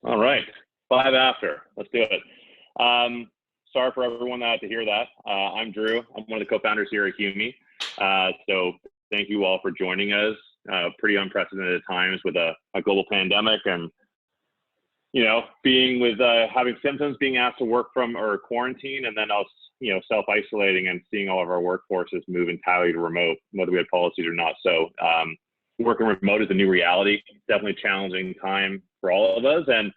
All right, 5 after. Let's do it. Sorry for everyone that had to hear that. I'm Drew. I'm one of the co-founders here at Humi. So thank you all for joining us. Pretty unprecedented times with a global pandemic, and being with having symptoms, being asked to work from or quarantine, and then us self-isolating and seeing all of our workforces move entirely to remote, whether we had policies or not. So working remote is a new reality. Definitely a challenging time for all of us. And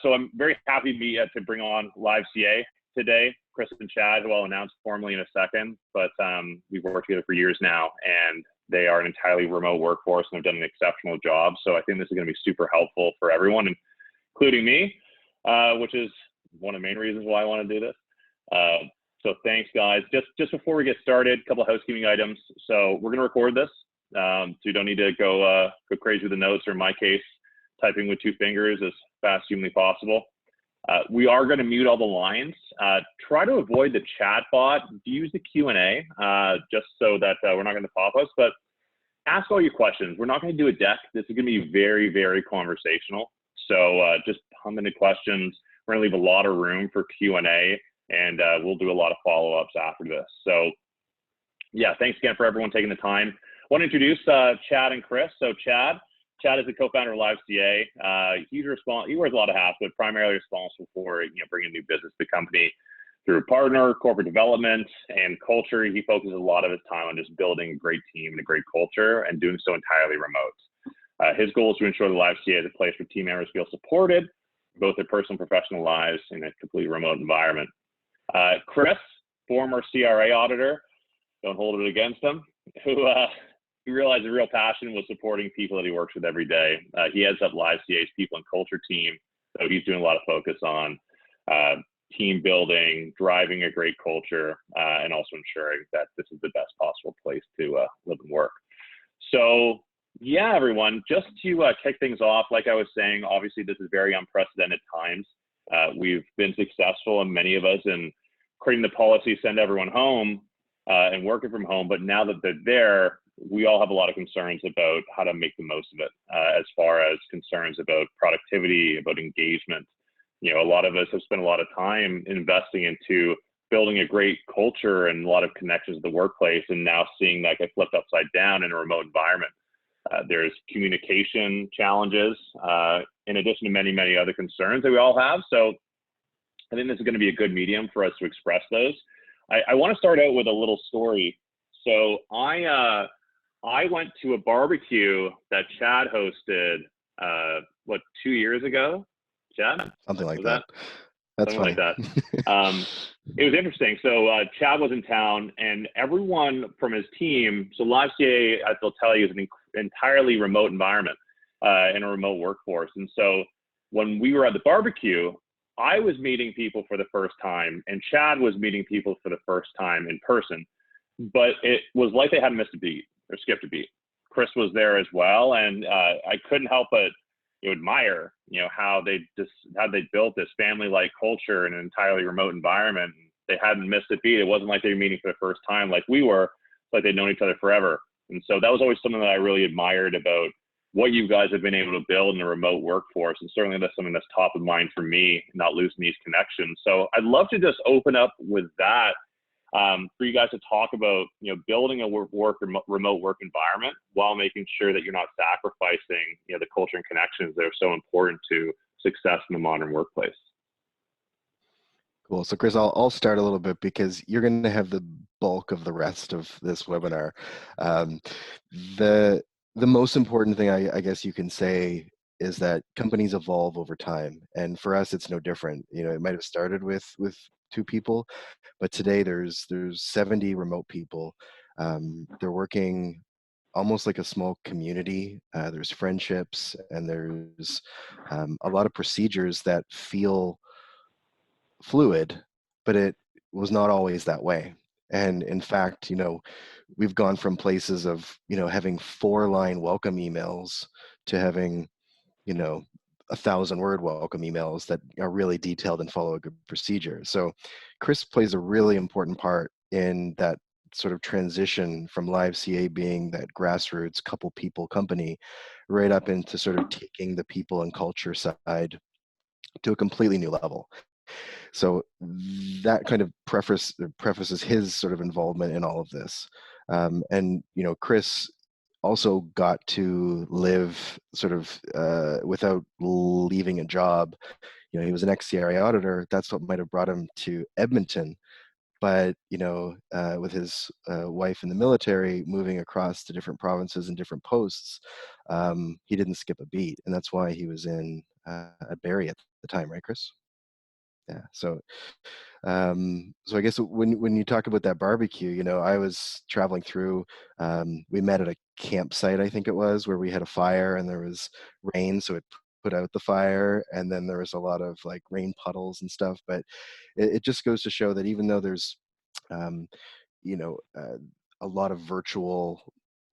so I'm very happy to bring on LiveCA today. Chris and Chad, who I'll announce formally in a second, but we've worked together for years now, and they are an entirely remote workforce and have done an exceptional job. So I think this is going to be super helpful for everyone, including me, which is one of the main reasons why I want to do this. So thanks, guys. Just before we get started, a couple of housekeeping items. So we're going to record this, so you don't need to go crazy with the notes, or in my case, typing with 2 fingers as fast as humanly possible. We are going to mute all the lines. Try to avoid the chat bot. Use the Q&A just so that we're not going to pop us, but ask all your questions. We're not going to do a deck. This is going to be very, very conversational. So just pump into questions. We're going to leave a lot of room for Q&A, and we'll do a lot of follow-ups after this. So yeah, thanks again for everyone taking the time. I want to introduce Chad and Chris. So Chad is the co-founder of LiveCA. He wears a lot of hats, but primarily responsible for bringing new business to the company through partner, corporate development, and culture. He focuses a lot of his time on just building a great team and a great culture, and doing so entirely remote. His goal is to ensure that LiveCA is a place where team members feel supported, both their personal and professional lives, in a completely remote environment. Chris, former CRA auditor, don't hold it against him, who he realized a real passion was supporting people that he works with every day. He heads up LiveCA's people and culture team, so he's doing a lot of focus on team building, driving a great culture, and also ensuring that this is the best possible place to live and work. So yeah, everyone, just to kick things off, like I was saying, obviously this is very unprecedented times. We've been successful, and many of us, in creating the policy, send everyone home and working from home. But now that they're there, we all have a lot of concerns about how to make the most of it, as far as concerns about productivity, about engagement. A lot of us have spent a lot of time investing into building a great culture and a lot of connections at the workplace, and now seeing that get flipped upside down in a remote environment. There's communication challenges, in addition to many, many other concerns that we all have. So I think this is going to be a good medium for us to express those. I want to start out with a little story. So I went to a barbecue that Chad hosted, 2 years ago? Chad? Something like that. That's something funny. like that. It was interesting. So Chad was in town, and everyone from his team, so LiveCA, I'll tell you, is an entirely remote environment, in a remote workforce. And so when we were at the barbecue, I was meeting people for the first time, and Chad was meeting people for the first time in person. But it was like they hadn't missed a beat or skipped a beat. Chris was there as well, and I couldn't help but admire, how they built this family-like culture in an entirely remote environment. They hadn't missed a beat. It wasn't like they were meeting for the first time like we were, like they'd known each other forever. And so that was always something that I really admired about what you guys have been able to build in a remote workforce. And certainly that's something that's top of mind for me, not losing these connections. So I'd love to just open up with that, for you guys to talk about, building a remote work environment while making sure that you're not sacrificing, the culture and connections that are so important to success in the modern workplace. Cool. So Chris, I'll start a little bit, because you're going to have the bulk of the rest of this webinar. The most important thing I guess you can say is that companies evolve over time, and for us it's no different. It might have started with 2 people, but today there's 70 remote people. They're working almost like a small community. There's friendships, and there's a lot of procedures that feel fluid, but it was not always that way. And in fact, we've gone from places of, having 4-line welcome emails to having, 1,000-word welcome emails that are really detailed and follow a good procedure. So Chris plays a really important part in that sort of transition from LiveCA being that grassroots couple people company right up into sort of taking the people and culture side to a completely new level. So that kind of prefaces his sort of involvement in all of this. And, you know, Chris also got to live sort of without leaving a job. You know, he was an ex-CRA auditor. That's what might have brought him to Edmonton. But, you know, with his wife in the military, moving across to different provinces and different posts, he didn't skip a beat. And that's why he was in at Barrie at the time, right, Chris? Yeah. So I guess when you talk about that barbecue, you know, I was traveling through. We met at a campsite, I think it was, where we had a fire and there was rain, so it put out the fire, and then there was a lot of like rain puddles and stuff. But it just goes to show that even though there's um, you know, a lot of virtual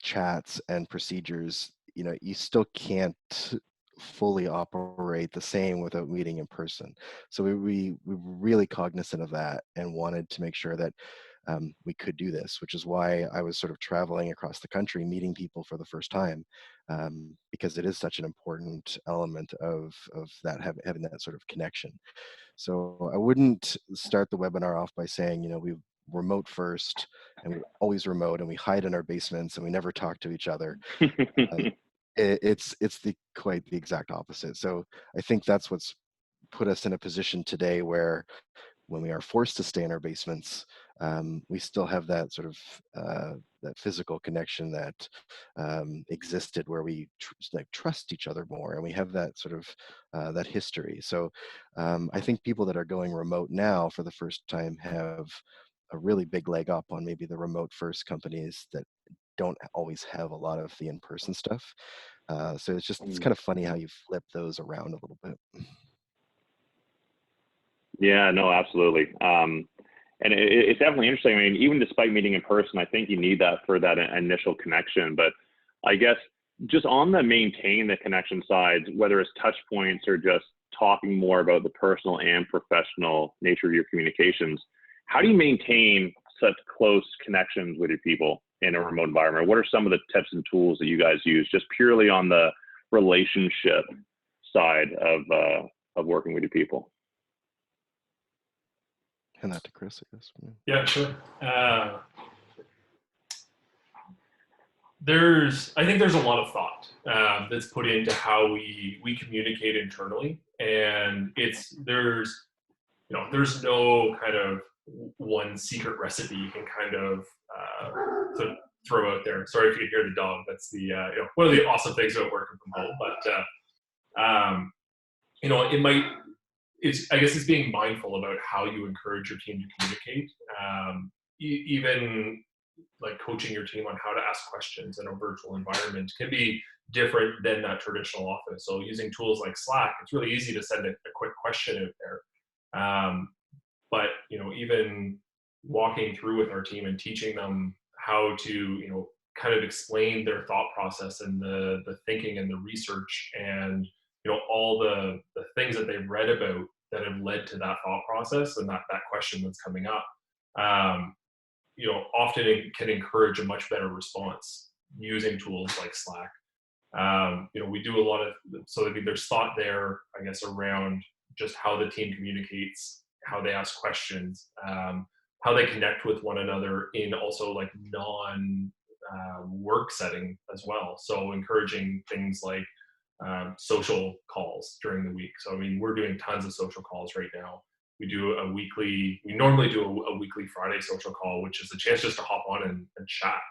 chats and procedures, you know, you still can't fully operate the same without meeting in person. So we were really cognizant of that and wanted to make sure that we could do this, which is why I was sort of traveling across the country, meeting people for the first time, because it is such an important element of that having that sort of connection. So I wouldn't start the webinar off by saying, you know, we remote first and we always remote and we hide in our basements and we never talk to each other. Um, it's the quite the exact opposite. So I think that's what's put us in a position today where when we are forced to stay in our basements, we still have that sort of that physical connection that existed where we like trust each other more, and we have that sort of that history. So I think people that are going remote now for the first time have a really big leg up on maybe the remote first companies that don't always have a lot of the in-person stuff. So it's kind of funny how you flip those around a little bit. Yeah, no, absolutely. And it's definitely interesting. I mean, even despite meeting in person, I think you need that for that initial connection. But I guess just on the maintain the connection side, whether it's touch points or just talking more about the personal and professional nature of your communications, how do you maintain such close connections with your people in a remote environment? What are some of the tips and tools that you guys use just purely on the relationship side of working with your people? Hand that to Chris, I guess. Yeah, sure. I think there's a lot of thought that's put into how we communicate internally, and there's no kind of one secret recipe you can kind of throw out there. Sorry if you hear the dog. That's the one of the awesome things about working from home. But I guess it's being mindful about how you encourage your team to communicate. Even like coaching your team on how to ask questions in a virtual environment can be different than that traditional office. So using tools like Slack, it's really easy to send a quick question out there. But even walking through with our team and teaching them how to kind of explain their thought process and the thinking and the research and all the things that they've read about that have led to that thought process and that question that's coming up, often it can encourage a much better response using tools like Slack. We do a lot of, so there's thought there, I guess, around just how the team communicates, how they ask questions, how they connect with one another in also like non-work setting as well. So encouraging things like social calls during the week. So, I mean, we're doing tons of social calls right now. We normally do a weekly Friday social call, which is a chance just to hop on and chat.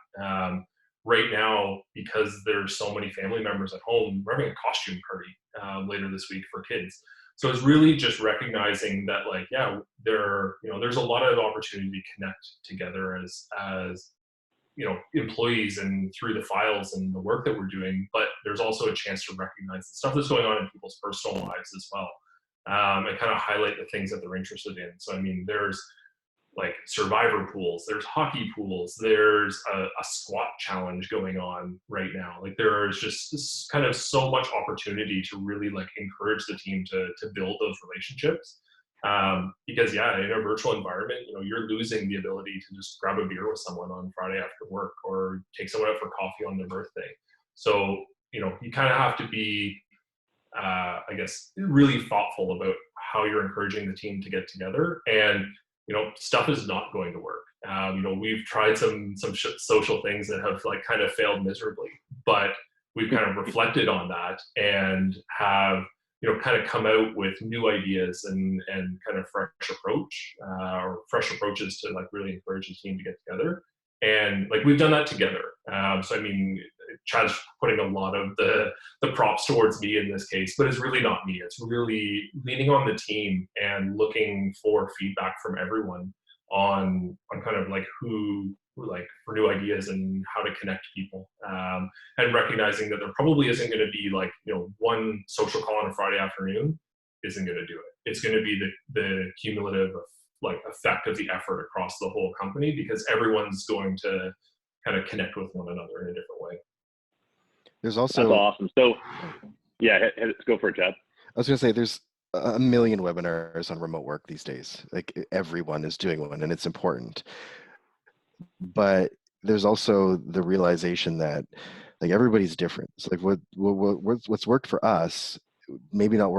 Right now, because there's so many family members at home, we're having a costume party later this week for kids. So it's really just recognizing that, like, yeah, there's a lot of opportunity to connect together as employees and through the files and the work that we're doing, but there's also a chance to recognize the stuff that's going on in people's personal lives as well, and kind of highlight the things that they're interested in. So, I mean, there's like survivor pools, there's hockey pools, there's a squat challenge going on right now. Like, there's just kind of so much opportunity to really like encourage the team to build those relationships. Because yeah, in a virtual environment, you're losing the ability to just grab a beer with someone on Friday after work or take someone out for coffee on their birthday. So, you kind of have to be, I guess, really thoughtful about how you're encouraging the team to get together. And stuff is not going to work. We've tried some social things that have like kind of failed miserably, but we've kind of reflected on that and have kind of come out with new ideas and kind of fresh approaches to like really encourage the team to get together. And like we've done that together. So I mean, Chad's putting a lot of the props towards me in this case, but it's really not me. It's really leaning on the team and looking for feedback from everyone on kind of like who like for new ideas and how to connect people, and recognizing that there probably isn't going to be like one social call on a Friday afternoon isn't going to do it. It's going to be the cumulative like effect of the effort across the whole company, because everyone's going to kind of connect with one another in a different way. There's also, that's awesome. So yeah, go for it, Chad. I was going to say, there's a million webinars on remote work these days. Like everyone is doing one, and it's important. But there's also the realization that like everybody's different. So like what's worked for us maybe not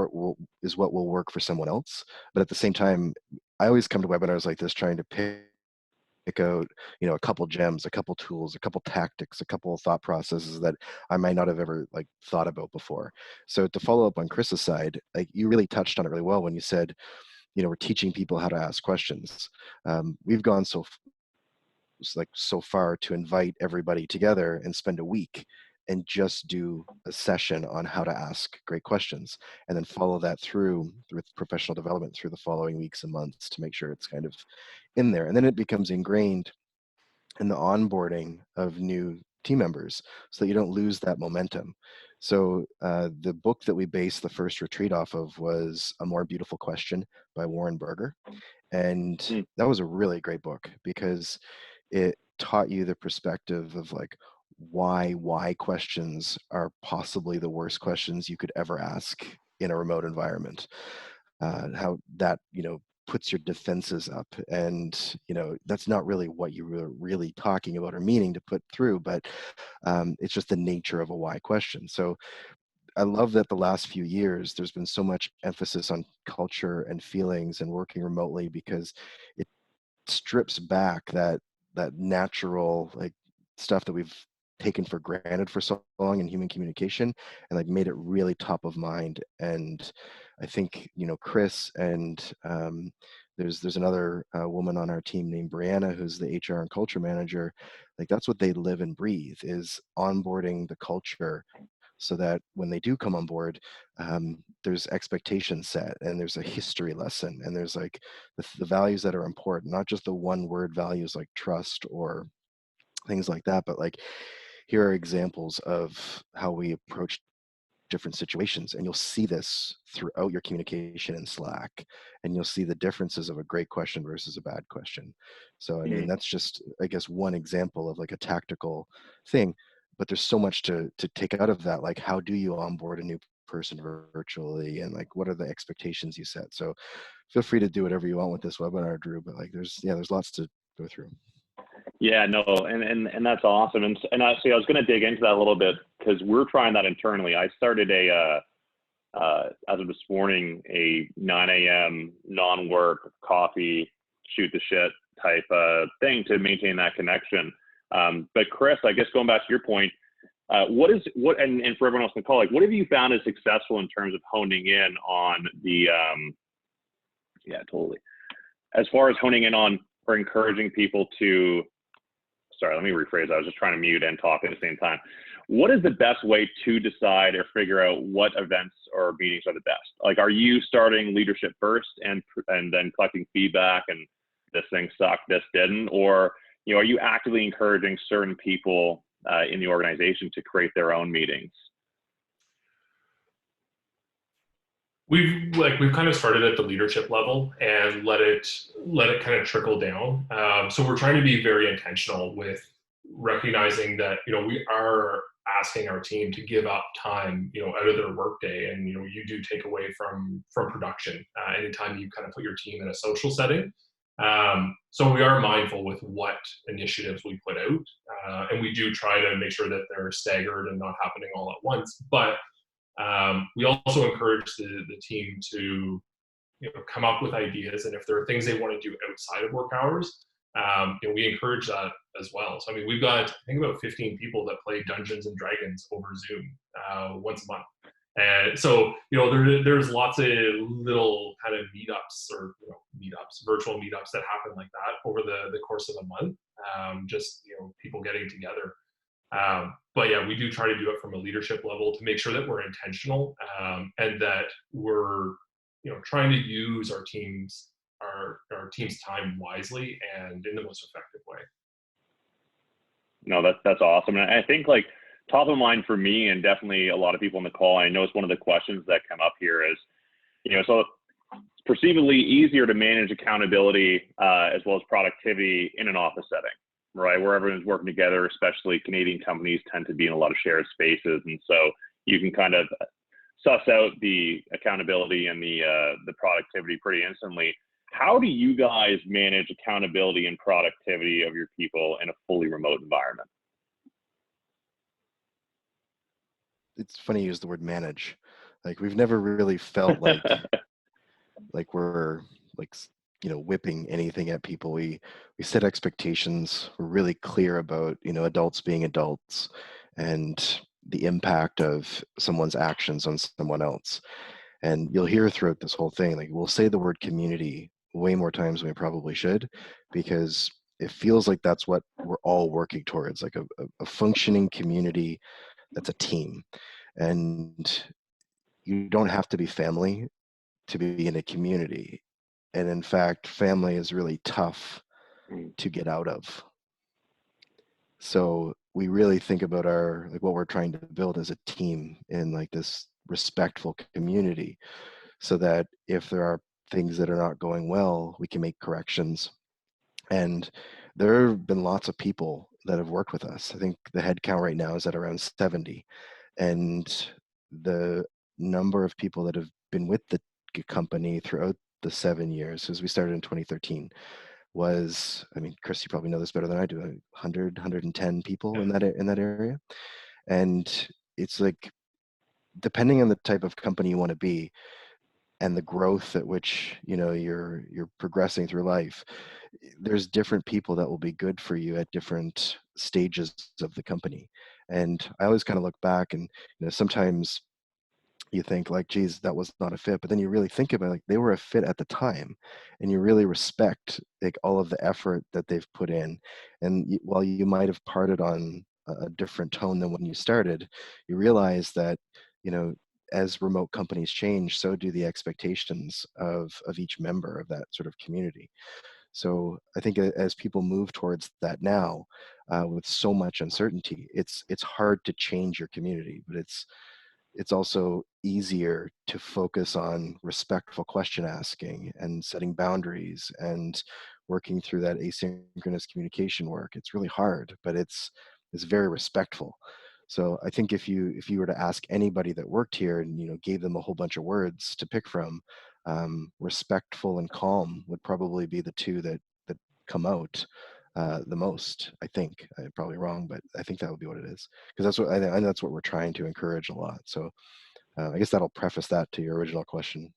is what will work for someone else. But at the same time, I always come to webinars like this trying to pick out a couple gems, a couple tools, a couple tactics, a couple thought processes that I might not have ever like thought about before. So to follow up on Chris's side, like you really touched on it really well when you said we're teaching people how to ask questions. We've gone so far to invite everybody together and spend a week and just do a session on how to ask great questions, and then follow that through with professional development through the following weeks and months to make sure it's kind of in there. And then it becomes ingrained in the onboarding of new team members so that you don't lose that momentum. So the book that we based the first retreat off of was A More Beautiful Question by Warren Berger. And that was a really great book because it taught you the perspective of like why questions are possibly the worst questions you could ever ask in a remote environment. How that puts your defenses up, and that's not really what you were really talking about or meaning to put through, but it's just the nature of a why question. So I love that the last few years there's been so much emphasis on culture and feelings and working remotely, because it strips back that natural like stuff that we've taken for granted for so long in human communication, and like made it really top of mind. And I think Chris and there's another woman on our team named Brianna, who's the HR and culture manager. Like that's what they live and breathe, is onboarding the culture, so that when they do come on board, there's expectations set, and there's a history lesson, and there's like the values that are important, not just the one word values like trust or things like that, but like here are examples of how we approach different situations. And you'll see this throughout your communication in Slack, and you'll see the differences of a great question versus a bad question. So I mean, that's just, I guess, one example of like a tactical thing, but there's so much to take out of that. Like, how do you onboard a new person virtually, and like what are the expectations you set? So feel free to do whatever you want with this webinar, Drew, but like there's lots to go through. Yeah, no, and that's awesome. And actually, I was going to dig into that a little bit, because we're trying that internally. I started as of this morning, a 9 a.m. non-work coffee, shoot the shit type thing to maintain that connection. But Chris, I guess going back to your point, and for everyone else in the call, like, what have you found as successful in terms of honing in on the as far as honing in on or encouraging people to, sorry, let me rephrase. I was just trying to mute and talk at the same time. What is the best way to decide or figure out what events or meetings are the best? Like, are you starting leadership first and then collecting feedback and this thing sucked, this didn't? Or, are you actively encouraging certain people in the organization to create their own meetings? We've kind of started at the leadership level and let it kind of trickle down. So we're trying to be very intentional with recognizing that we are asking our team to give up time out of their workday, and you do take away from production anytime you kind of put your team in a social setting. So we are mindful with what initiatives we put out, and we do try to make sure that they're staggered and not happening all at once. But we also encourage the team to come up with ideas, and if there are things they want to do outside of work hours, we encourage that as well. So I mean, we've got, I think, about 15 people that play Dungeons and Dragons over Zoom once a month. And so, there's lots of little kind of meetups or virtual meetups that happen like that over the course of a month. Just people getting together. But yeah, we do try to do it from a leadership level to make sure that we're intentional, and that we're trying to use our team's time wisely and in the most effective way. No, that's awesome. And I think, like, top of mind for me, and definitely a lot of people on the call, I know it's one of the questions that come up here is, so it's perceivably easier to manage accountability as well as productivity in an office setting, right? Where everyone's working together, especially Canadian companies tend to be in a lot of shared spaces. And so you can kind of suss out the accountability and the productivity pretty instantly. How do you guys manage accountability and productivity of your people in a fully remote environment? It's funny you use the word manage. Like, we've never really felt like we're whipping anything at people. We set expectations. We're really clear about adults being adults and the impact of someone's actions on someone else. And you'll hear throughout this whole thing, like, we'll say the word community way more times than we probably should, because it feels like that's what we're all working towards, like a functioning community that's a team. And you don't have to be family to be in a community. And in fact, family is really tough to get out of. So we really think about what we're trying to build as a team in like this respectful community, so that if there are things that are not going well, we can make corrections. And there have been lots of people that have worked with us. I think the head count right now is at around 70. And the number of people that have been with the company throughout the 7 years, as we started in 2013, was, I mean, Chris, you probably know this better than I do, 100, 110 people in that area. And it's like, depending on the type of company you want to be and the growth at which you're progressing through life, there's different people that will be good for you at different stages of the company. And I always kind of look back and sometimes you think like, geez, that was not a fit, but then you really think about it, like, they were a fit at the time, and you really respect like all of the effort that they've put in. And while you might have parted on a different tone than when you started, you realize that as remote companies change, so do the expectations of each member of that sort of community. So I think as people move towards that now, with so much uncertainty, it's hard to change your community, but it's also easier to focus on respectful question asking and setting boundaries and working through that asynchronous communication work. It's really hard, but it's very respectful. So I think if you were to ask anybody that worked here and gave them a whole bunch of words to pick from, respectful and calm would probably be the two that come out the most. I think I'm probably wrong, but I think that would be what it is, because that's what and that's what we're trying to encourage a lot. So I guess that'll preface that to your original question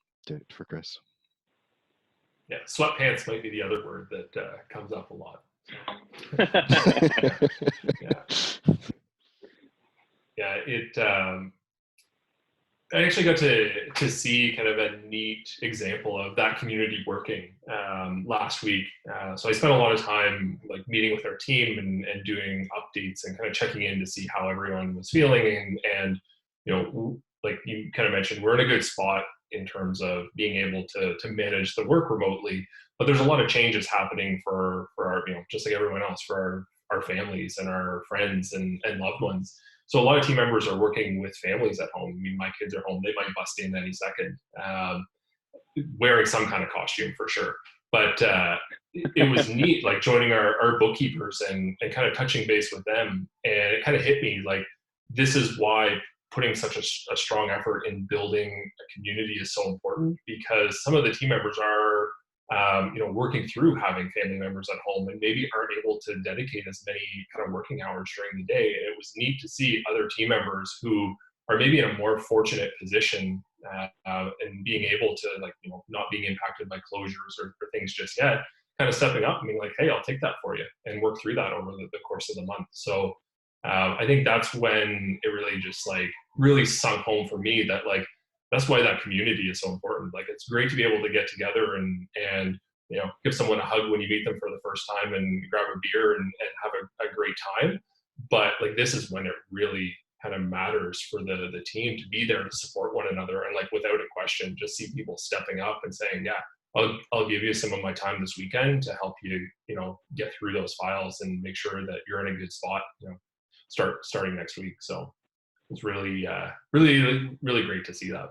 for Chris. Yeah, sweatpants might be the other word that comes up a lot. I actually got to see kind of a neat example of that community working last week. So I spent a lot of time like meeting with our team and doing updates and kind of checking in to see how everyone was feeling. And like you kind of mentioned, we're in a good spot in terms of being able to manage the work remotely. But there's a lot of changes happening for our, just like everyone else, for our families and our friends and loved ones. So a lot of team members are working with families at home. I mean, my kids are home. They might bust in any second, wearing some kind of costume for sure. But it was neat, like joining our bookkeepers and kind of touching base with them. And it kind of hit me like, this is why putting such a strong effort in building a community is so important, because some of the team members are working through having family members at home and maybe aren't able to dedicate as many kind of working hours during the day. And it was neat to see other team members who are maybe in a more fortunate position and being able to, like, not being impacted by closures or things just yet, kind of stepping up and being like, hey, I'll take that for you, and work through that over the course of the month. So I think that's when it really just like really sunk home for me that like that's why that community is so important. Like, it's great to be able to get together and give someone a hug when you meet them for the first time and grab a beer and have a great time. But like, this is when it really kind of matters for the team to be there to support one another, and like without a question, just see people stepping up and saying, yeah, I'll give you some of my time this weekend to help you, get through those files and make sure that you're in a good spot, starting next week. So it's really, really great to see that.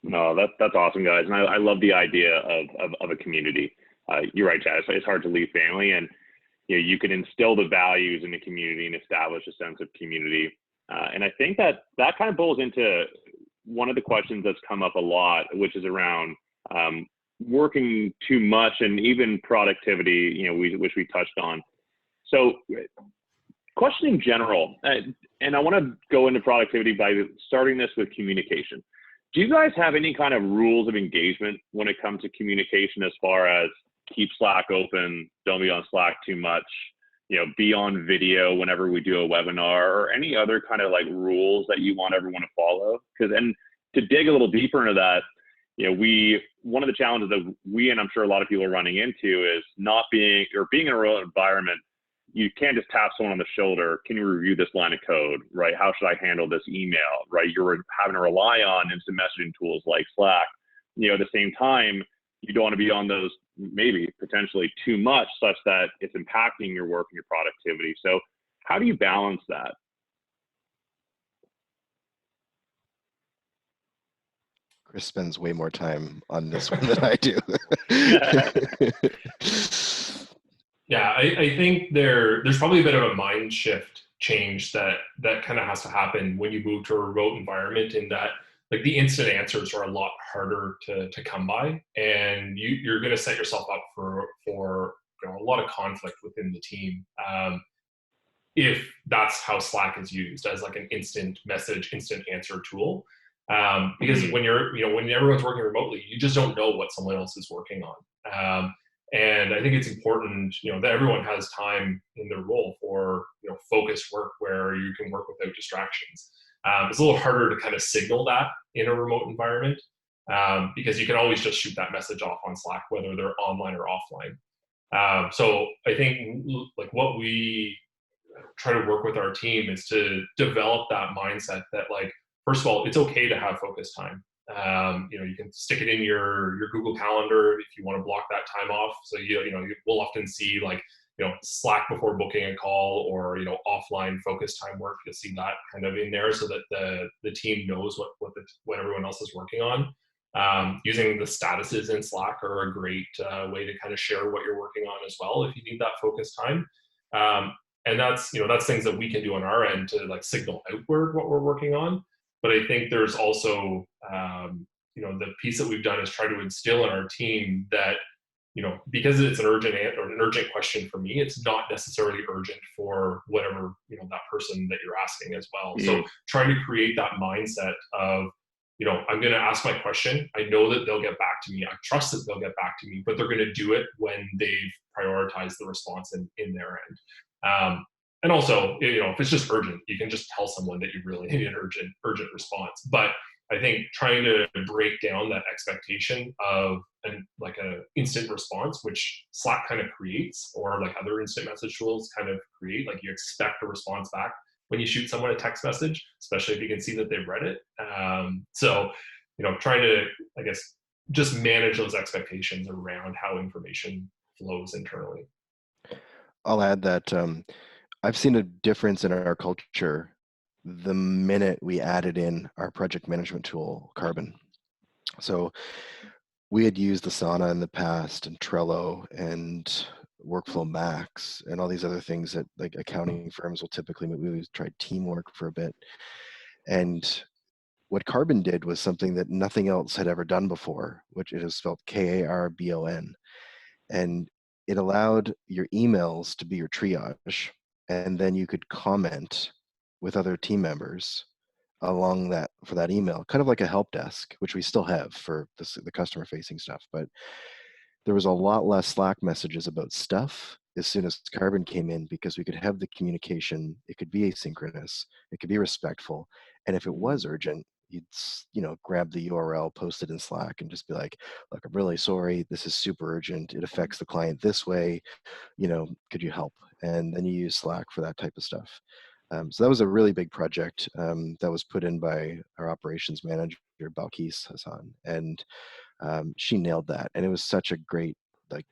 No, that's awesome, guys, and I love the idea of a community. You're right, Chad. It's hard to leave family, and you can instill the values in the community and establish a sense of community. And I think that kind of boils into one of the questions that's come up a lot, which is around working too much and even productivity, which we touched on. So, question in general, and I want to go into productivity by starting this with communication. Do you guys have any kind of rules of engagement when it comes to communication, as far as keep Slack open, don't be on Slack too much, be on video whenever we do a webinar, or any other kind of like rules that you want everyone to follow? Because, and to dig a little deeper into that, one of the challenges that we, and I'm sure a lot of people are running into, is not being, or being in a real environment. You can't just tap someone on the shoulder. Can you review this line of code, right? How should I handle this email, right? You're having to rely on instant messaging tools like Slack. At the same time, you don't want to be on those maybe potentially too much, such that it's impacting your work and your productivity. So how do you balance that? Chris spends way more time on this one than I do. Yeah, I think there's probably a bit of a mind shift change that kind of has to happen when you move to a remote environment, in that like the instant answers are a lot harder to come by, and you're going to set yourself up for a lot of conflict within the team if that's how Slack is used, as like an instant message, instant answer tool. Because when when everyone's working remotely, you just don't know what someone else is working on. And I think it's important, that everyone has time in their role for, focused work where you can work without distractions. It's a little harder to kind of signal that in a remote environment, because you can always just shoot that message off on Slack, whether they're online or offline. So I think like what we try to work with our team is to develop that mindset that, like, first of all, it's okay to have focus time. You can stick it in your Google Calendar if you want to block that time off. So we'll often see like Slack before booking a call, or offline focus time work. You'll see that kind of in there, so that the team knows what everyone else is working on. Using the statuses in Slack are a great way to kind of share what you're working on as well, if you need that focus time. And that's things that we can do on our end to like signal outward what we're working on. But I think there's also, the piece that we've done is try to instill in our team that, because it's an urgent question for me, it's not necessarily urgent for whatever, that person that you're asking as well. So trying to create that mindset of, I'm going to ask my question. I know that they'll get back to me. I trust that they'll get back to me, but they're going to do it when they've prioritized the response in their end. And also, if it's just urgent, you can just tell someone that you really need an urgent response. But I think trying to break down that expectation of an instant response, which Slack kind of creates, or like other instant message tools kind of create, like you expect a response back when you shoot someone a text message, especially if you can see that they've read it. So, trying to, I guess, just manage those expectations around how information flows internally. I'll add that I've seen a difference in our culture the minute we added in our project management tool, Carbon. So we had used Asana in the past, and Trello, and Workflow Max, and all these other things that like accounting firms will typically, we tried Teamwork for a bit. And what Carbon did was something that nothing else had ever done before, which it is spelled Karbon. And it allowed your emails to be your triage, and then you could comment with other team members along that for that email, kind of like a help desk, which we still have for the customer facing stuff. But there was a lot less Slack messages about stuff as soon as Carbon came in, because we could have the communication. It could be asynchronous, it could be respectful, and if it was urgent, you'd grab the URL, post it in Slack, and just be like, look, I'm really sorry, this is super urgent, it affects the client this way, could you help? And then you use Slack for that type of stuff. So that was a really big project that was put in by our operations manager, Balkis Hassan, and she nailed that. And it was such a great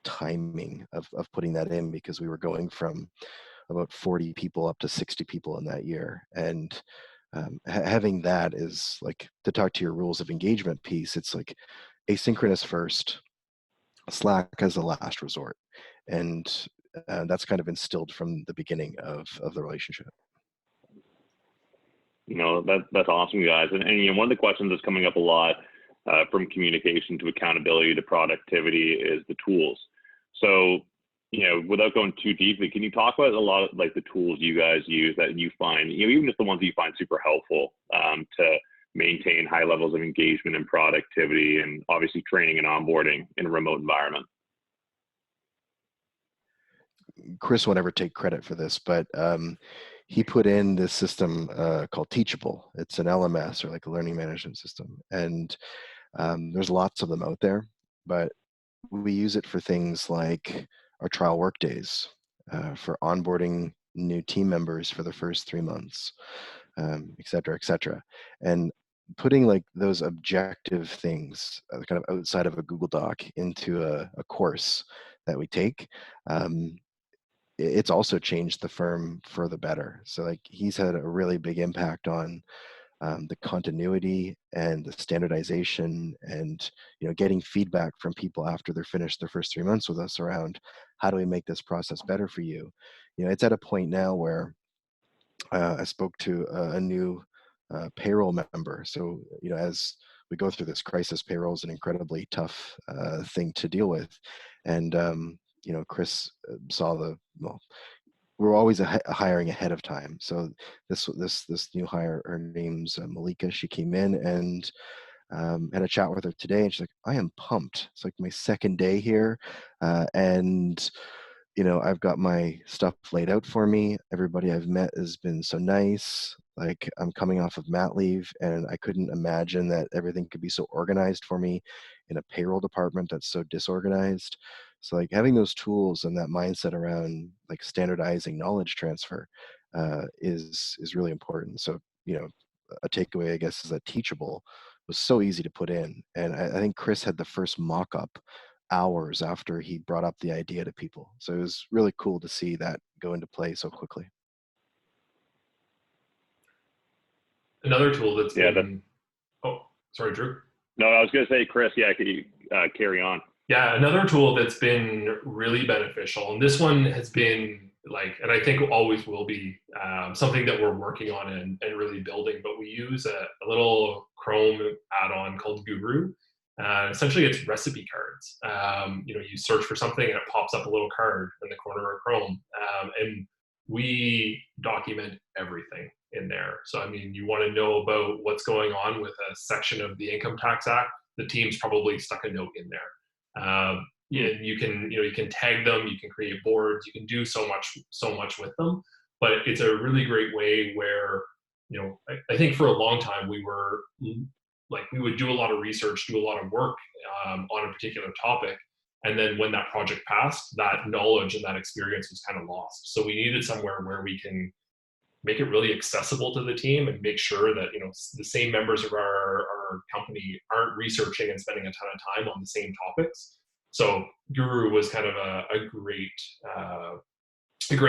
timing of putting that in, because we were going from about 40 people up to 60 people in that year. And having that is like, to talk to your rules of engagement piece, it's like asynchronous first, Slack as a last resort. And that's kind of instilled from the beginning of the relationship. That's awesome, guys. And one of the questions that's coming up a lot from communication to accountability to productivity is the tools. So, without going too deeply, can you talk about a lot of the tools you guys use that you find, even just the ones that you find super helpful to maintain high levels of engagement and productivity, and obviously training and onboarding in a remote environment? Chris won't ever take credit for this, but he put in this system called Teachable. It's an LMS, or like a learning management system. And there's lots of them out there, but we use it for things like our trial work days, for onboarding new team members for the first 3 months, et cetera, et cetera. And putting those objective things kind of outside of a Google Doc into a course that we take, it's also changed the firm for the better. So he's had a really big impact on the continuity and the standardization, and getting feedback from people after they're finished their first 3 months with us around, how do we make this process better for you? It's at a point now where I spoke to a new payroll member. So as we go through this crisis, payroll is an incredibly tough thing to deal with. And Chris saw we're always hiring ahead of time. So this new hire, her name's Malika. She came in and had a chat with her today, and she's like, I am pumped. It's like my second day here, and I've got my stuff laid out for me. Everybody I've met has been so nice. I'm coming off of mat leave, and I couldn't imagine that everything could be so organized for me in a payroll department that's so disorganized. So having those tools and that mindset around standardizing knowledge transfer is really important. So a takeaway, I guess, is that Teachable was so easy to put in, and I think Chris had the first mock-up hours after he brought up the idea to people. So it was really cool to see that go into play so quickly. Another tool that's been, oh, sorry, Drew. No, I was going to say, Chris, could you carry on? Yeah, another tool that's been really beneficial, and this one has been and I think always will be something that we're working on and really building, but we use a little Chrome add-on called Guru. Essentially, it's recipe cards. You search for something and it pops up a little card in the corner of Chrome, and we document everything in there. So, you want to know about what's going on with a section of the Income Tax Act, the team's probably stuck a note in there. You can tag them, you can create boards, you can do so much with them. But it's a really great way where, I think for a long time we were we would do a lot of research, do a lot of work on a particular topic. And then when that project passed, that knowledge and that experience was kind of lost. So we needed somewhere where we can make it really accessible to the team and make sure that, the same members of our company aren't researching and spending a ton of time on the same topics. So Guru was kind of a great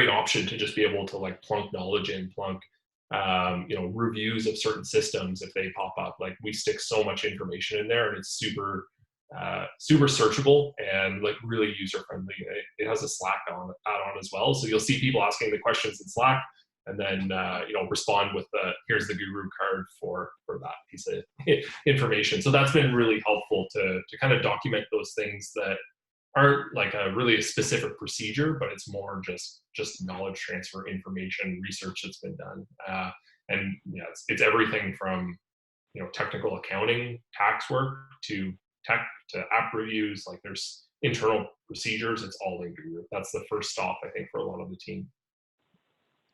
option to just be able to plunk knowledge in, plunk reviews of certain systems if they pop up. We stick so much information in there, and it's super searchable and really user friendly. It has a Slack add-on as well, so you'll see people asking the questions in Slack, and then respond with here's the Guru card for that piece of information. So that's been really helpful to kind of document those things that aren't a specific procedure, but it's more just knowledge transfer, information, research that's been done. And yeah, it's everything from, you know, technical accounting, tax work, to tech, to app reviews. Like there's internal procedures. It's all integrated. That's the first stop, I think, for a lot of the team.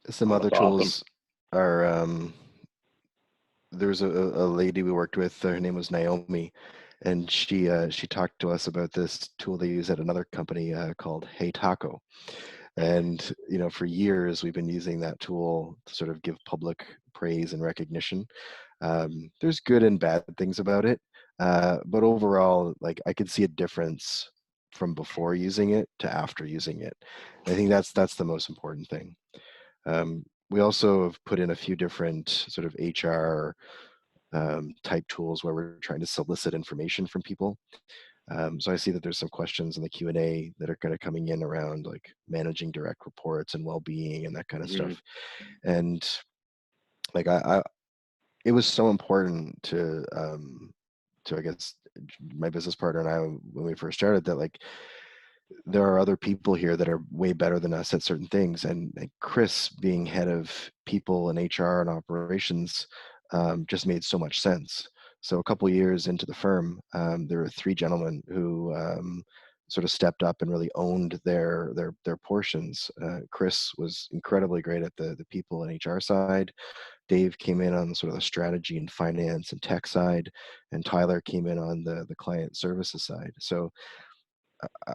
Some Oh, other that's awesome. tools are, there's a lady we worked with, her name was Naomi, and she talked to us about this tool they use at another company called Hey Taco. And, you know, for years we've been using that tool to sort of give public praise and recognition. There's good and bad things about it, but overall, like, I could see a difference from before using it to after using it. I think that's the most important thing. We also have put in a few different sort of HR type tools where we're trying to solicit information from people. So I see that there's some questions in the Q&A that are kind of coming in around like managing direct reports and well-being and that kind of Mm-hmm. stuff. And like it was so important to I guess my business partner and I, when we first started, that like there are other people here that are way better than us at certain things. And Chris being head of people and HR and operations just made so much sense. So a couple of years into the firm, there were 3 gentlemen who sort of stepped up and really owned their portions. Chris was incredibly great at the people and HR side. Dave came in on sort of the strategy and finance and tech side, and Tyler came in on the client services side. So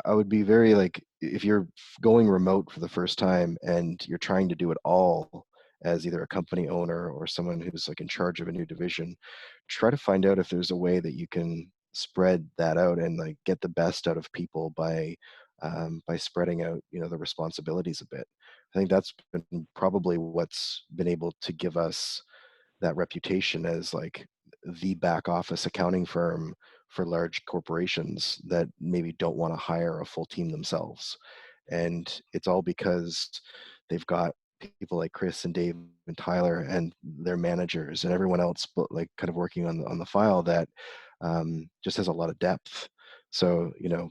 I would be very like, if you're going remote for the first time and you're trying to do it all as either a company owner or someone who's like in charge of a new division, try to find out if there's a way that you can spread that out and like get the best out of people by spreading out, you know, the responsibilities a bit. I think that's been probably what's been able to give us that reputation as like the back office accounting firm for large corporations that maybe don't want to hire a full team themselves. And it's all because they've got people like Chris and Dave and Tyler and their managers and everyone else, but like kind of working on the file that just has a lot of depth. So, you know,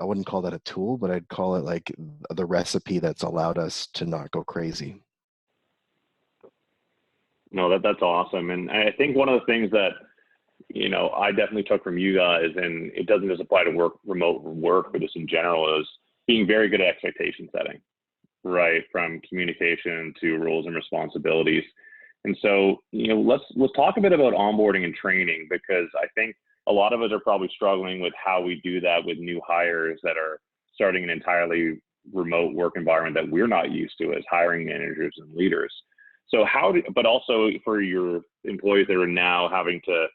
I wouldn't call that a tool, but I'd call it like the recipe that's allowed us to not go crazy. No, that's awesome. And I think one of the things that, you know, I definitely took from you guys, and it doesn't just apply to remote work, but just in general, is being very good at expectation setting, right? From communication to roles and responsibilities. And so, you know, let's talk a bit about onboarding and training, because I think a lot of us are probably struggling with how we do that with new hires that are starting an entirely remote work environment that we're not used to as hiring managers and leaders. So but also for your employees that are now having to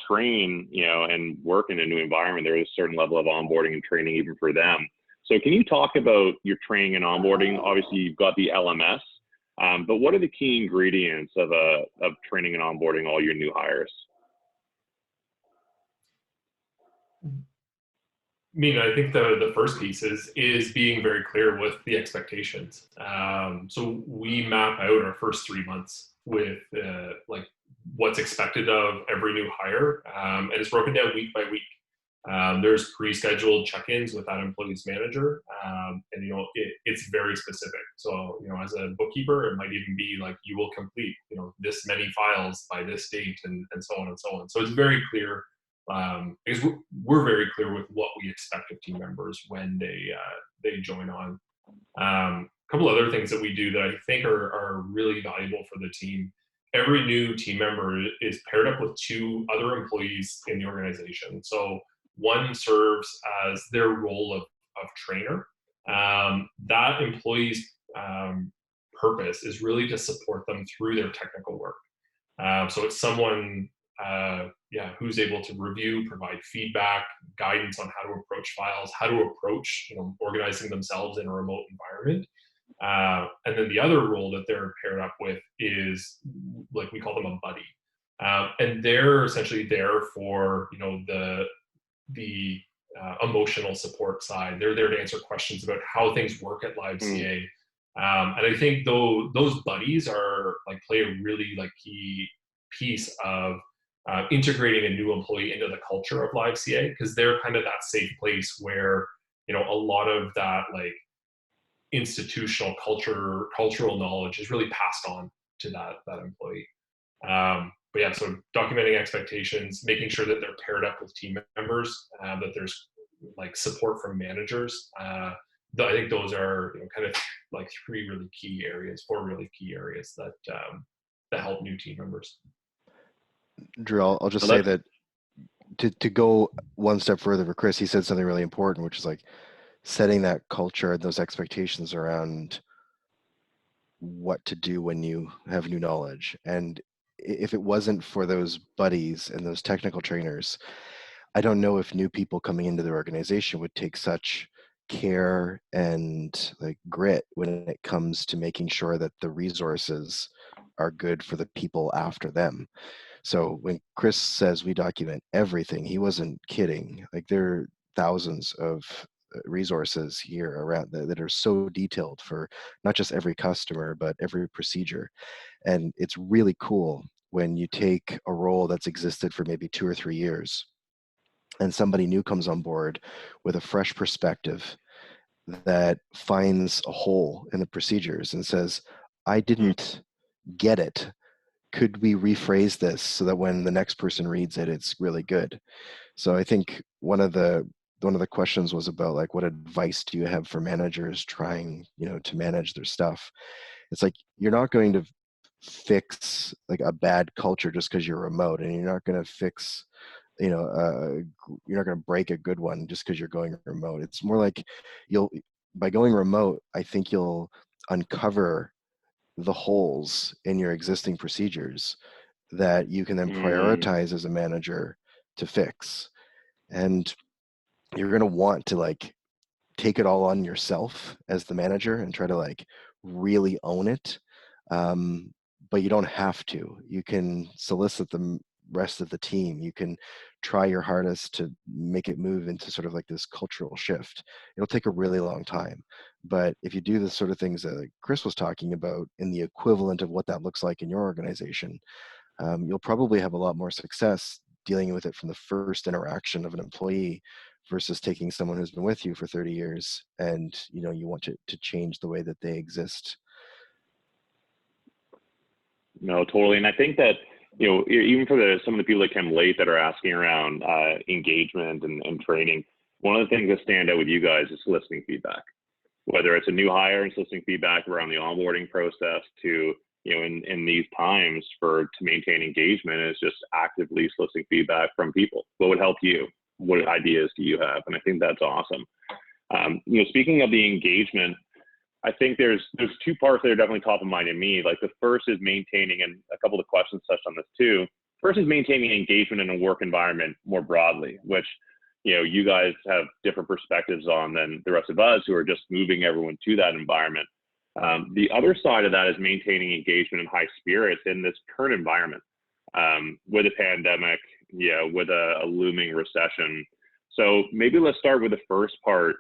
train, you know, and work in a new environment, there is a certain level of onboarding and training even for them. So can you talk about your training and onboarding? Obviously, you've got the LMS, but what are the key ingredients of training and onboarding all your new hires? I mean, I think the first piece is being very clear with the expectations. So we map out our first 3 months with like what's expected of every new hire, and it's broken down week by week. There's pre-scheduled check-ins with that employee's manager, and you know it's very specific. So you know, as a bookkeeper, it might even be like you will complete, you know, this many files by this date, and so on and so on. So it's very clear. Because we're very clear with what we expect of team members when they join on. A couple other things that we do that I think are really valuable for the team. Every new team member is paired up with 2 other employees in the organization. So one serves as their role of trainer. That employee's purpose is really to support them through their technical work. So it's someone who's able to review, provide feedback, guidance on how to approach files, how to approach, you know, organizing themselves in a remote environment. And then the other role that they're paired up with is, like, we call them a buddy. And they're essentially there for, you know, the emotional support side. They're there to answer questions about how things work at LiveCA. And I think those buddies are like play a really like key piece of integrating a new employee into the culture of LiveCA, because they're kind of that safe place where, you know, a lot of that like institutional cultural knowledge is really passed on. to that employee. But yeah, so documenting expectations, making sure that they're paired up with team members, that there's like support from managers. I think those are, you know, kind of like four really key areas that that help new team members. Drew, I'll just say that to go one step further for Chris, he said something really important, which is like setting that culture and those expectations around what to do when you have new knowledge. And if it wasn't for those buddies and those technical trainers, I don't know if new people coming into the organization would take such care and like grit when it comes to making sure that the resources are good for the people after them. So when Chris says we document everything, he wasn't kidding. Like there are thousands of resources here around that are so detailed for not just every customer, but every procedure. And it's really cool when you take a role that's existed for maybe 2 or 3 years and somebody new comes on board with a fresh perspective that finds a hole in the procedures and says, I didn't get it. Could we rephrase this so that when the next person reads it, it's really good? So I think one of the questions was about like, what advice do you have for managers trying, you know, to manage their stuff? It's like, you're not going to fix like a bad culture just because you're remote, and you're not going to fix, you know, you're not going to break a good one just because you're going remote. It's more like by going remote, I think you'll uncover the holes in your existing procedures that you can then prioritize as a manager to fix. And you're going to want to like take it all on yourself as the manager and try to like really own it. But you don't have to. You can solicit the rest of the team. You can try your hardest to make it move into sort of like this cultural shift. It'll take a really long time. But if you do the sort of things that Chris was talking about in the equivalent of what that looks like in your organization, you'll probably have a lot more success dealing with it from the first interaction of an employee versus taking someone who's been with you for 30 years and, you know, you want to change the way that they exist. No, totally. And I think that, you know, even for some of the people that came late that are asking around engagement and training, one of the things that stand out with you guys is listening feedback. Whether it's a new hire and soliciting feedback around the onboarding process to, you know, in these times to maintain engagement is just actively soliciting feedback from people. What would help you? What ideas do you have? And I think that's awesome. You know, speaking of the engagement, I think there's two parts that are definitely top of mind in me. Like the first is maintaining, and a couple of the questions touched on this too. First is maintaining engagement in a work environment more broadly, which, you know, you guys have different perspectives on than the rest of us who are just moving everyone to that environment. The other side of that is maintaining engagement and high spirits in this current environment, with a pandemic, with a looming recession. So maybe let's start with the first part.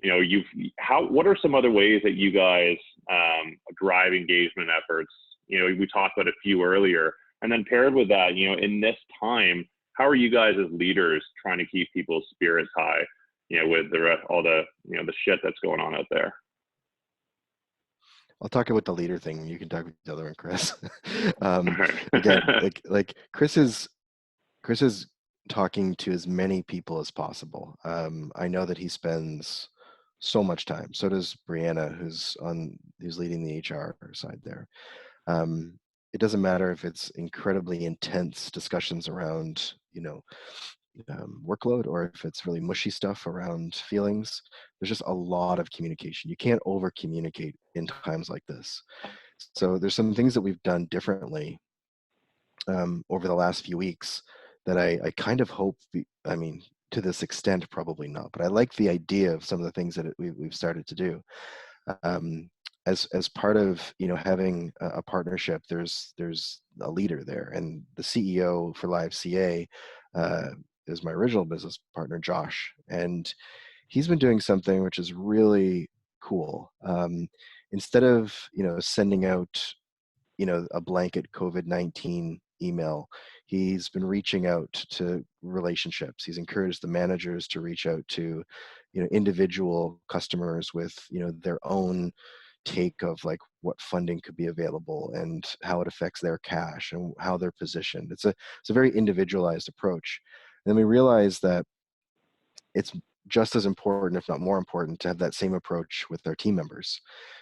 You know, what are some other ways that you guys drive engagement efforts? You know, we talked about a few earlier, and then paired with that, you know, in this time, how are you guys as leaders trying to keep people's spirits high, you know, with all the, you know, the shit that's going on out there? I'll talk about the leader thing. You can talk about the other one, Chris. Again, like Chris is talking to as many people as possible. I know that he spends so much time. So does Brianna, who's leading the HR side there. It doesn't matter if it's incredibly intense discussions around, you know, workload, or if it's really mushy stuff around feelings. There's just a lot of communication. You can't over communicate in times like this. So there's some things that we've done differently over the last few weeks that I kind of hope, I mean, to this extent, probably not, but I like the idea of some of the things that we've started to do. As part of, you know, having a partnership, there's a leader there, and the CEO for LiveCA is my original business partner, Josh, and he's been doing something which is really cool. Instead of, you know, sending out, you know, a blanket COVID-19 email, he's been reaching out to relationships. He's encouraged the managers to reach out to, you know, individual customers with, you know, their own take of like what funding could be available and how it affects their cash and how they're positioned. It's a very individualized approach. And then we realized that it's just as important, if not more important, to have that same approach with our team members.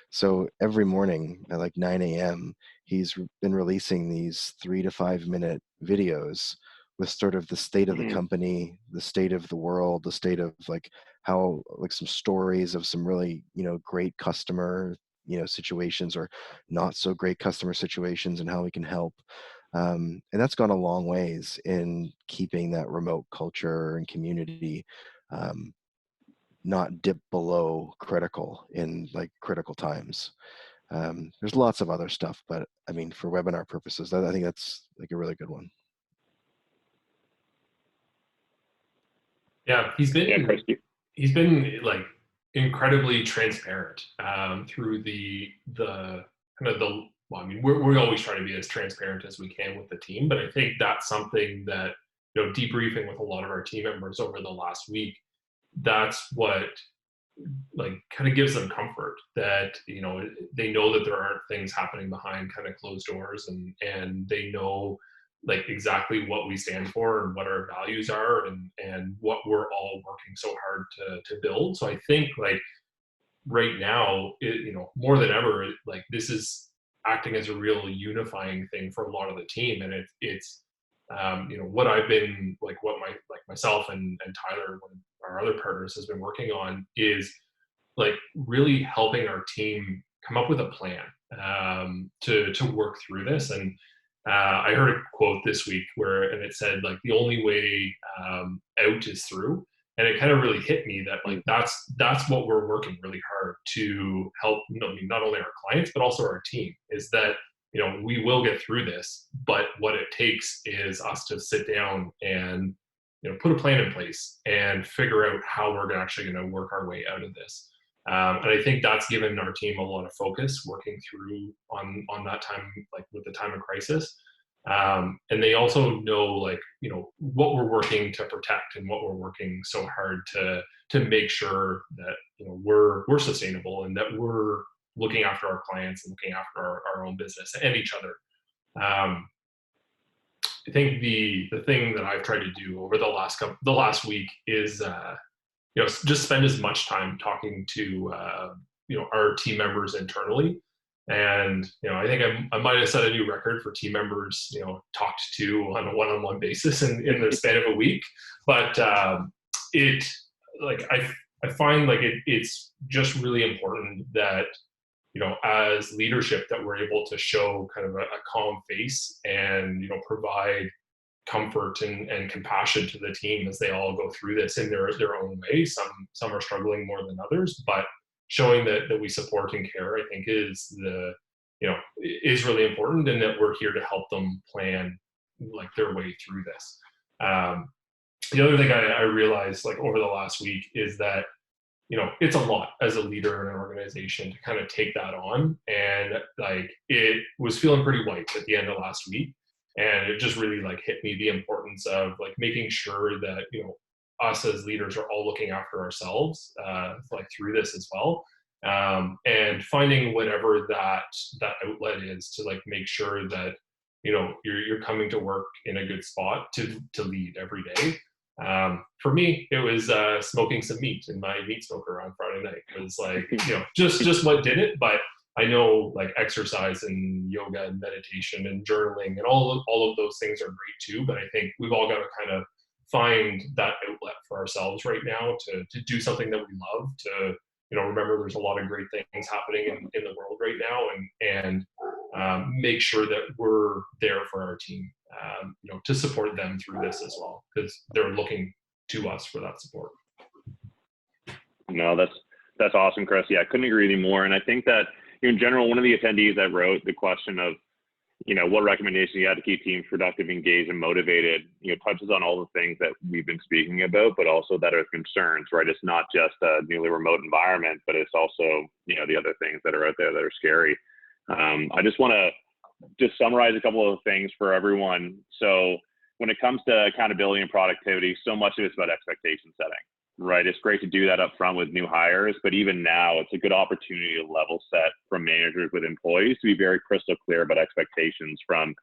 So every morning at like 9 a.m., he's been releasing these 3 to 5 minute videos with sort of the state of the company, the state of the world, the state of like how, like some stories of some really, great customer, situations or not so great customer situations and how we can help. And that's gone a long ways in keeping that remote culture and community not dip below critical in like critical times. There's lots of other stuff, but I mean, for webinar purposes, I think that's like a really good one. Yeah, he's been like incredibly transparent through the kind of the. Well, I mean, we always try to be as transparent as we can with the team, but I think that's something that, debriefing with a lot of our team members over the last week, that's what like kind of gives them comfort that they know that there aren't things happening behind kind of closed doors, and they know like exactly what we stand for and what our values are, and what we're all working so hard to build. So I think like right now, more than ever, like this is acting as a real unifying thing for a lot of the team, and it's what I've been like, what myself and Tyler, one of our other partners, has been working on is like really helping our team come up with a plan to work through this. And I heard a quote this week and it said like the only way out is through. And it kind of really hit me that like that's what we're working really hard to help not only our clients but also our team, is that we will get through this, but what it takes is us to sit down and put a plan in place and figure out how we're actually going to work our way out of this. And I think that's given our team a lot of focus working through on that time, like with the time of crisis. And they also know like, what we're working to protect and what we're working so hard to make sure that, we're sustainable and that we're looking after our clients and looking after our own business and each other. I think the thing that I've tried to do over the last week is, just spend as much time talking to, our team members internally. And, I think I might have set a new record for team members, talked to on a one-on-one basis in the span of a week. But I find like it's just really important that, as leadership, that we're able to show kind of a calm face and, provide comfort and compassion to the team as they all go through this in their own way. Some are struggling more than others, but showing that we support and care, I think is really important, and that we're here to help them plan like their way through this. The other thing I realized like over the last week is that it's a lot as a leader in an organization to kind of take that on. And like, it was feeling pretty white at the end of last week. And it just really like hit me the importance of like making sure that, us as leaders are all looking after ourselves, like through this as well. And finding whatever that outlet is to like make sure that, you're coming to work in a good spot to lead every day. For me, it was smoking some meat in my meat smoker on Friday night. It was like, just what did it. But I know like exercise and yoga and meditation and journaling and all of those things are great too. But I think we've all got to kind of find that outlet for ourselves right now to do something that we love, to, remember there's a lot of great things happening in the world right now, and make sure that we're there for our team, to support them through this as well, because they're looking to us for that support. No, that's awesome, Chris. Yeah, I couldn't agree with you more. And I think that in general, one of the attendees that wrote the question of, what recommendations you had to keep teams productive, engaged, and motivated, touches on all the things that we've been speaking about, but also that are concerns, right? It's not just a newly remote environment, but it's also, the other things that are out there that are scary. I just want to just summarize a couple of things for everyone. So when it comes to accountability and productivity, so much of it's about expectation setting, right? It's great to do that up front with new hires, but even now, it's a good opportunity to level set from managers with employees to be very crystal clear about expectations, from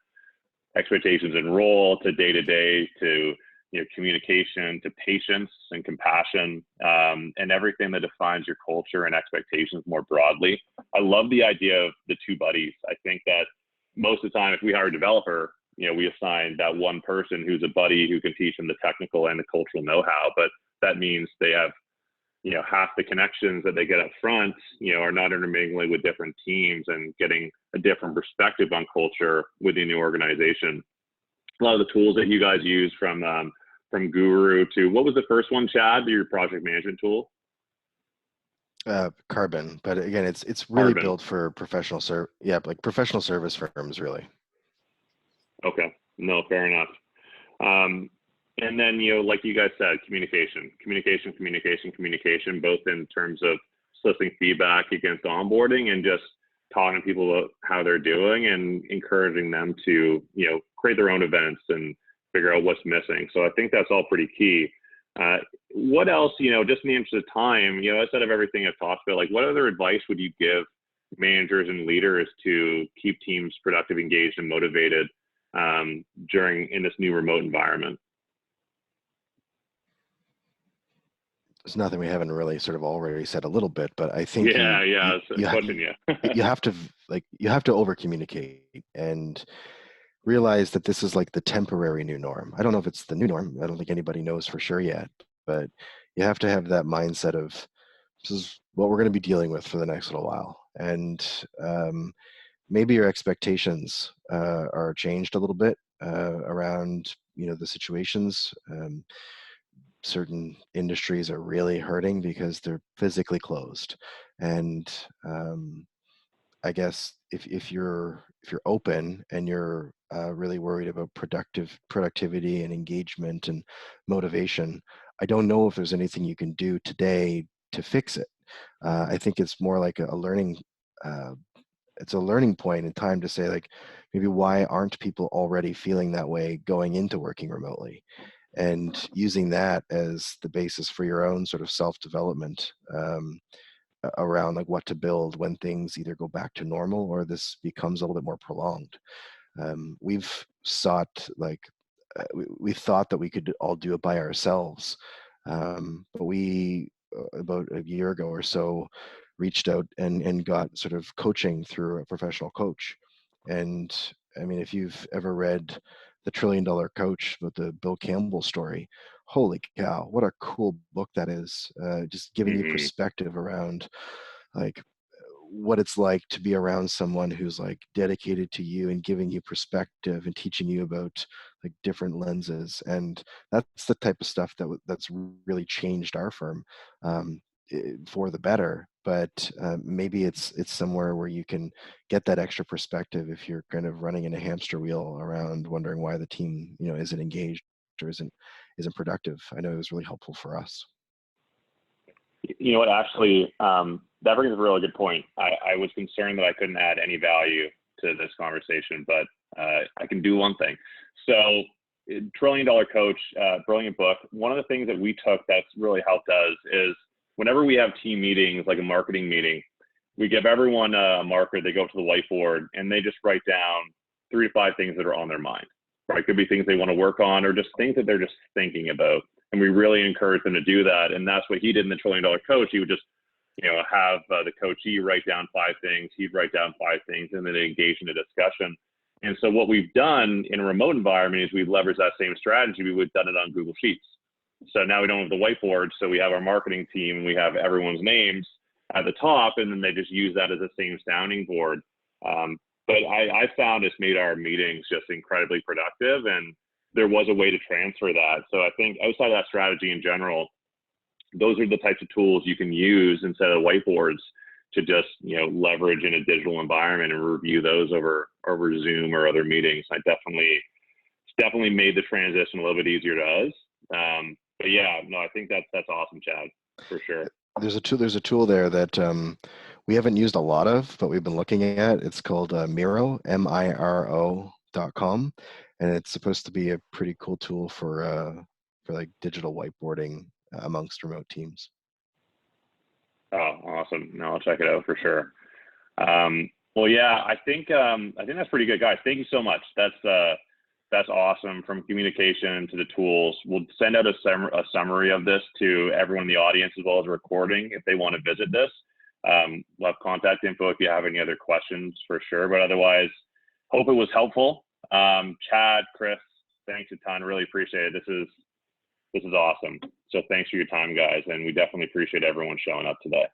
expectations in role to day to day to communication to patience and compassion, and everything that defines your culture and expectations more broadly. I love the idea of the two buddies. I think that most of the time, if we hire a developer, we assign that one person who's a buddy who can teach them the technical and the cultural know-how, but that means they have half the connections that they get up front, are not intermingling with different teams and getting a different perspective on culture within the organization. A lot of the tools that you guys use, from Guru to, what was the first one, Chad, your project management tool? Carbon, but again, it's really Carbon. built for professional like professional service firms, really. Okay, no, fair enough. And then, like you guys said, communication, both in terms of soliciting feedback against onboarding and just talking to people about how they're doing and encouraging them to, create their own events and figure out what's missing. So I think that's all pretty key. What else, just in the interest of time, outside of everything I've talked about, like what other advice would you give managers and leaders to keep teams productive, engaged, and motivated in this new remote environment? There's nothing we haven't really sort of already said a little bit, but I think you have to over communicate and realize that this is like the temporary new norm. I don't know if it's the new norm. I don't think anybody knows for sure yet, but you have to have that mindset of, this is what we're going to be dealing with for the next little while. And maybe your expectations are changed a little bit around, the situations. Certain industries are really hurting because they're physically closed. And I guess if you're open and you're really worried about productivity and engagement and motivation, I don't know if there's anything you can do today to fix it. I think it's more like a learning. It's a learning point in time to say, like, maybe why aren't people already feeling that way going into working remotely, and using that as the basis for your own sort of self-development around like what to build when things either go back to normal or this becomes a little bit more prolonged. We've sought we thought that we could all do it by ourselves, but we about a year ago or so reached out and got sort of coaching through a professional coach. And I mean, if you've ever read The $1 Trillion Coach, with the Bill Campbell story, holy cow, what a cool book that is. Just giving you perspective around like what it's like to be around someone who's like dedicated to you and giving you perspective and teaching you about like different lenses. And that's the type of stuff that's really changed our firm for the better. But maybe it's somewhere where you can get that extra perspective if you're kind of running in a hamster wheel around wondering why the team isn't engaged or isn't productive. I know it was really helpful for us. You know what, actually, that brings up a really good point. I was concerned that I couldn't add any value to this conversation, but I can do one thing. So, $1 Trillion Coach, brilliant book. One of the things that we took that's really helped us is whenever we have team meetings, like a marketing meeting, we give everyone a marker, they go to the whiteboard, and they just write down 3 to 5 things that are on their mind, right? Could be things they want to work on or just things that they're just thinking about. And we really encourage them to do that. And that's what he did in the $1 Trillion Coach. He would just, have the coachee write down 5 things. He'd write down 5 things, and then they engage in a discussion. And so what we've done in a remote environment is we've leveraged that same strategy. We've done it on Google Sheets. So now we don't have the whiteboard. So we have our marketing team, and we have everyone's names at the top, and then they just use that as the same sounding board. But I found it's made our meetings just incredibly productive, and there was a way to transfer that. So I think outside of that strategy in general, those are the types of tools you can use instead of whiteboards to just, leverage in a digital environment and review those over Zoom or other meetings. It's definitely made the transition a little bit easier to us. But yeah, no, I think that's awesome, Chad, for sure. There's a tool there that we haven't used a lot of, but we've been looking at. It's called Miro, MIRO.com. And it's supposed to be a pretty cool tool for like digital whiteboarding amongst remote teams. Oh, awesome. No, I'll check it out for sure. Well, yeah, I think that's pretty good, guys. Thank you so much. That's awesome. From communication to the tools, we'll send out a summary of this to everyone in the audience as well as a recording if they want to visit this. We'll have contact info if you have any other questions for sure. But otherwise, hope it was helpful. Chad, Chris, thanks a ton. Really appreciate it. This is awesome. So thanks for your time, guys, and we definitely appreciate everyone showing up today.